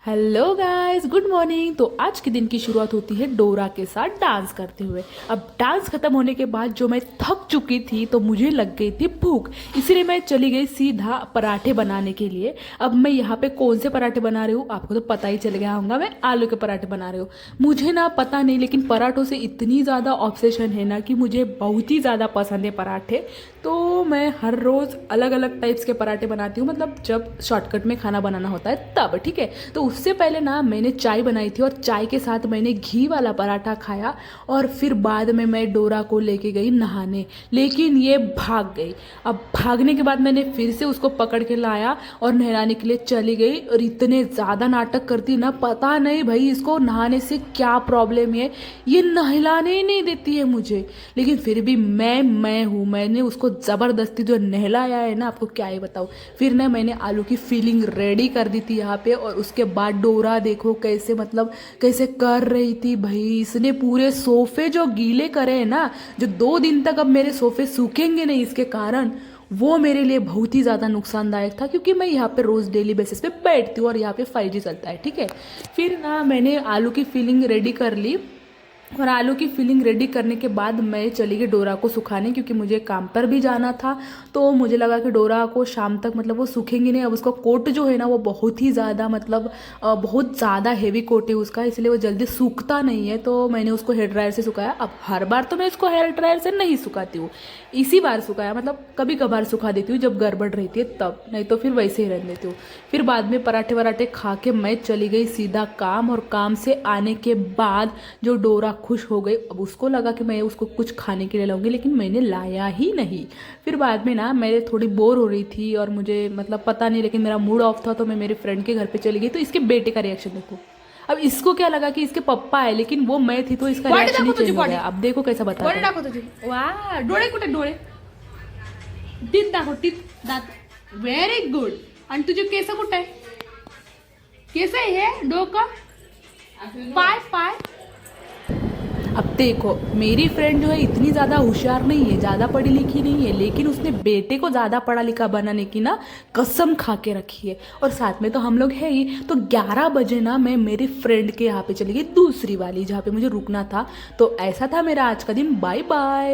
Hello guys, good morning. तो आज के दिन की शुरुआत होती है डोरा के साथ डांस करते हुए। अब डांस खत्म होने के बाद जो मैं थक चुकी थी तो मुझे लग गई थी भूख, इसलिए मैं चली गई सीधा पराठे बनाने के लिए। अब मैं यहाँ पे कौन से पराठे बना रही हूँ आपको तो पता ही चल गया होगा, मैं आलू के पराठे बना रही हूँ। मुझे ना पता नहीं, लेकिन पराठों से इतनी ज़्यादा ऑब्सेशन है ना कि मुझे बहुत ही ज़्यादा पसंद है पराठे। तो मैं हर रोज़ अलग अलग टाइप्स के पराठे बनाती हूँ, मतलब जब शॉर्टकट में खाना बनाना होता है तब, ठीक है। तो उससे पहले ना मैंने चाय बनाई थी और चाय के साथ मैंने घी वाला पराठा खाया। और फिर बाद में मैं डोरा को लेके गई नहाने, लेकिन ये भाग गई। अब भागने के बाद मैंने फिर से उसको पकड़ के लाया और नहलाने के लिए चली गई। और इतने ज़्यादा नाटक करती ना, पता नहीं भाई इसको नहाने से क्या प्रॉब्लम है, ये नहलाने ही नहीं देती है मुझे। लेकिन फिर भी मैं हूँ, मैंने उसको ज़बरदस्ती जो नहलाया है ना, आपको क्या ही बताऊँ। फिर ना मैंने आलू की फीलिंग रेडी कर दी थी यहाँ पे, और उसके बाद डोरा देखो कैसे, मतलब कैसे कर रही थी भाई। इसने पूरे सोफे जो गीले करे हैं ना, जो 2 दिन तक अब मेरे सोफे सूखेंगे नहीं इसके कारण, वो मेरे लिए बहुत ही ज़्यादा नुकसानदायक था। क्योंकि मैं यहाँ पे रोज़ डेली बेसिस पे बैठती हूँ और यहाँ पे 5G चलता है, ठीक है। फिर ना मैंने आलू की फीलिंग रेडी कर ली, और आलू की फिलिंग रेडी करने के बाद मैं चली गई डोरा को सुखाने, क्योंकि मुझे काम पर भी जाना था। तो मुझे लगा कि डोरा को शाम तक, मतलब वो सूखेंगी नहीं। अब उसका कोट जो है ना वो बहुत ही ज़्यादा, मतलब बहुत ज़्यादा हेवी कोट है उसका, इसलिए वो जल्दी सूखता नहीं है। तो मैंने उसको हेयर ड्रायर से सुखाया। अब हर बार तो मैं इसको हेयर ड्रायर से नहीं सुखाती हूँ, इसी बार सुखाया, मतलब कभी कभार सुखा देती हूँ जब गड़बड़ रहती है तब, नहीं तो फिर वैसे ही रहने देती हूँ। फिर बाद में पराठे वराठे खा के मैं चली गई सीधा काम, और काम से आने के बाद जो डोरा खुश हो गई। अब उसको लगा कि मैं उसको कुछ खाने के लिए लाऊंगी, लेकिन मैंने लाया ही नहीं। फिर बाद में ना मैं थोड़ी बोर हो रही थी और मुझे मतलब पता नहीं, लेकिन मेरा मूड ऑफ था, तो मैं मेरे फ्रेंड के घर पे चली गई। तो इसके बेटे का रिएक्शन देखो। अब इसको क्या लगा कि इसके पप्पा है, लेकिन वो मैं थी, तो इसका बॉडी रिएक्शन ही दाखव तुझी, चेंज हो बॉडी गया। अब देखो कैसा बता बॉडी दाखव तुझी. वा, डोळे कुठे, डोळे टीथ दाखव, टीथ, दात. Very good. आणि तुझे केस कुठे आहे? केस आहे हे, डोकं, पाय, पाय. अब देखो, मेरी फ्रेंड जो है इतनी ज़्यादा होशियार नहीं है, ज़्यादा पढ़ी लिखी नहीं है, लेकिन उसने बेटे को ज़्यादा पढ़ा लिखा बनाने की ना कसम खा के रखी है। और साथ में तो हम लोग है ही। तो 11 बजे ना मैं मेरी फ्रेंड के यहाँ पे चली गई, दूसरी वाली जहाँ पे मुझे रुकना था। तो ऐसा था मेरा आज का दिन। Bye bye.